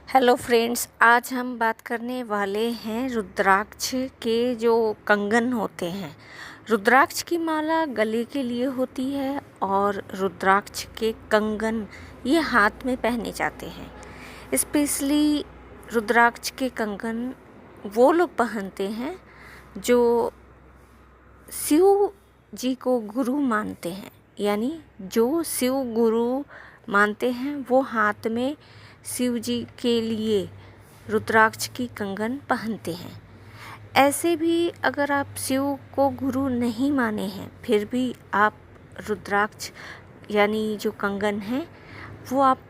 Hello friends, आज हम बात करने वाले हैं रुद्राक्ष के जो कंगन होते हैं। रुद्राक्ष की माला गले के लिए होती है और रुद्राक्ष के कंगन ये हाथ में पहने जाते हैं। स्पेशली रुद्राक्ष के कंगन वो लोग पहनते हैं जो शिव जी को गुरु मानते हैं, यानी जो शिव गुरु मानते हैं वो हाथ में शिव जी के लिए रुद्राक्ष की कंगन पहनते हैं। ऐसे भी अगर आप शिव को गुरु नहीं माने हैं फिर भी आप रुद्राक्ष यानी जो कंगन है वो आप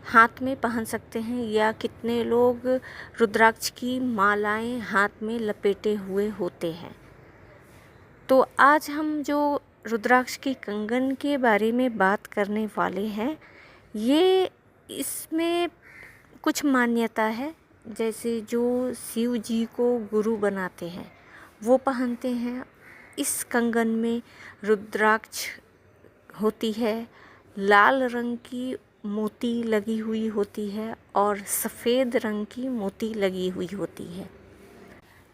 हाथ में पहन सकते हैं, या कितने लोग रुद्राक्ष की मालाएं हाथ में लपेटे हुए होते हैं। तो आज हम जो रुद्राक्ष की कंगन के बारे में बात करने वाले हैं, ये इसमें कुछ मान्यता है। जैसे जो शिव जी को गुरु बनाते हैं वो पहनते हैं। इस कंगन में रुद्राक्ष होती है, लाल रंग की मोती लगी हुई होती है और सफ़ेद रंग की मोती लगी हुई होती है।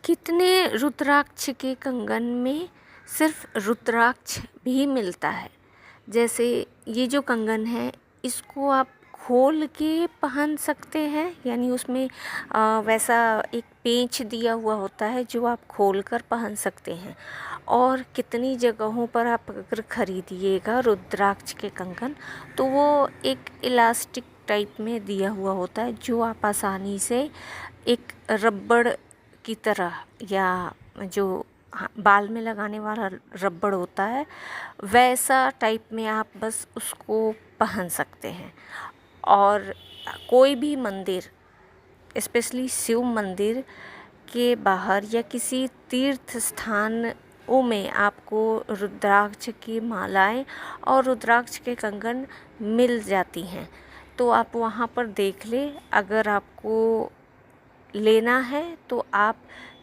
कितने रुद्राक्ष के कंगन में सिर्फ रुद्राक्ष भी मिलता है। जैसे ये जो कंगन है इसको आप खोल के पहन सकते हैं, यानी उसमें वैसा एक पेंच दिया हुआ होता है जो आप खोल कर पहन सकते हैं। और कितनी जगहों पर आप अगर ख़रीदिएगा रुद्राक्ष के कंगन तो वो एक इलास्टिक टाइप में दिया हुआ होता है जो आप आसानी से एक रबड़ की तरह, या जो बाल में लगाने वाला रबड़ होता है वैसा टाइप में आप बस उसको पहन सकते हैं। और कोई भी मंदिर, स्पेशली शिव मंदिर के बाहर या किसी तीर्थ स्थानों में आपको रुद्राक्ष की मालाएं और रुद्राक्ष के कंगन मिल जाती हैं। तो आप वहाँ पर देख लें। अगर आपको लेना है तो आप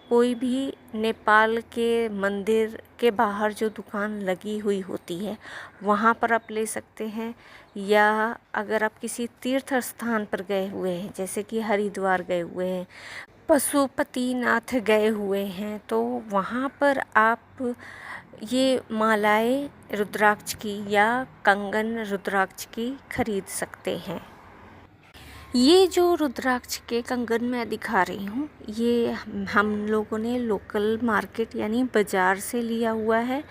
कोई भी नेपाल के मंदिर के बाहर जो दुकान लगी हुई होती है वहाँ पर आप ले सकते हैं। या अगर आप किसी तीर्थ स्थान पर गए हुए हैं, जैसे कि हरिद्वार गए हुए हैं, पशुपतिनाथ गए हुए हैं, तो वहाँ पर आप ये मालाएं रुद्राक्ष की या कंगन रुद्राक्ष की खरीद सकते हैं। ये जो रुद्राक्ष के कंगन मैं दिखा रही हूँ ये हम लोगों ने लोकल मार्केट यानी बाज़ार से लिया हुआ है।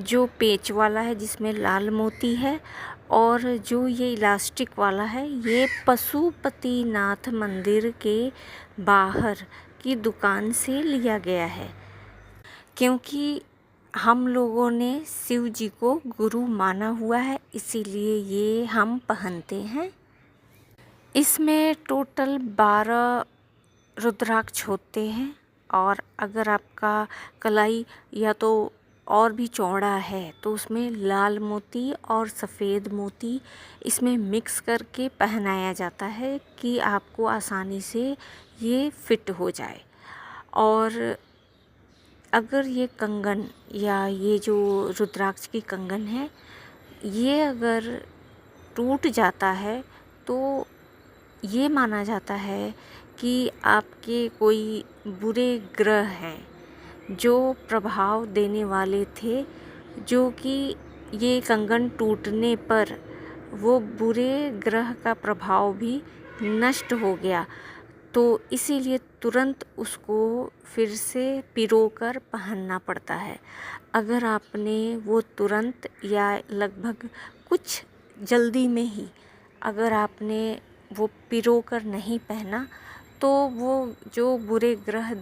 जो पेच वाला है जिसमें लाल मोती है, और जो ये इलास्टिक वाला है ये पशुपतिनाथ मंदिर के बाहर की दुकान से लिया गया है। क्योंकि हम लोगों ने शिव जी को गुरु माना हुआ है इसीलिए ये हम पहनते हैं। इसमें टोटल 12 रुद्राक्ष होते हैं, और अगर आपका कलाई या तो और भी चौड़ा है तो उसमें लाल मोती और सफ़ेद मोती इसमें मिक्स करके पहनाया जाता है कि आपको आसानी से ये फिट हो जाए। और अगर ये कंगन या ये जो रुद्राक्ष की कंगन है ये अगर टूट जाता है तो ये माना जाता है कि आपके कोई बुरे ग्रह हैं जो प्रभाव देने वाले थे, जो कि ये कंगन टूटने पर वो बुरे ग्रह का प्रभाव भी नष्ट हो गया। तो इसीलिए तुरंत उसको फिर से पिरोकर पहनना पड़ता है। अगर आपने वो तुरंत या लगभग कुछ जल्दी में ही अगर आपने वो पिरो कर नहीं पहना तो वो जो बुरे ग्रह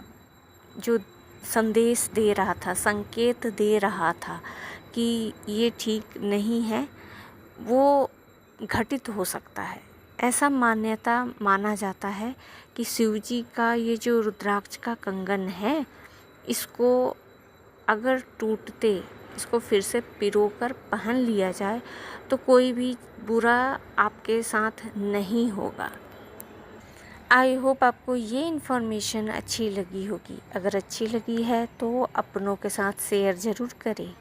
जो संदेश दे रहा था, संकेत दे रहा था कि ये ठीक नहीं है, वो घटित हो सकता है। ऐसा मान्यता माना जाता है कि शिवजी का ये जो रुद्राक्ष का कंगन है इसको अगर टूटते इसको फिर से पिरो कर पहन लिया जाए तो कोई भी बुरा आपके साथ नहीं होगा। आई होप आपको ये इन्फॉर्मेशन अच्छी लगी होगी। अगर अच्छी लगी है तो अपनों के साथ शेयर ज़रूर करें।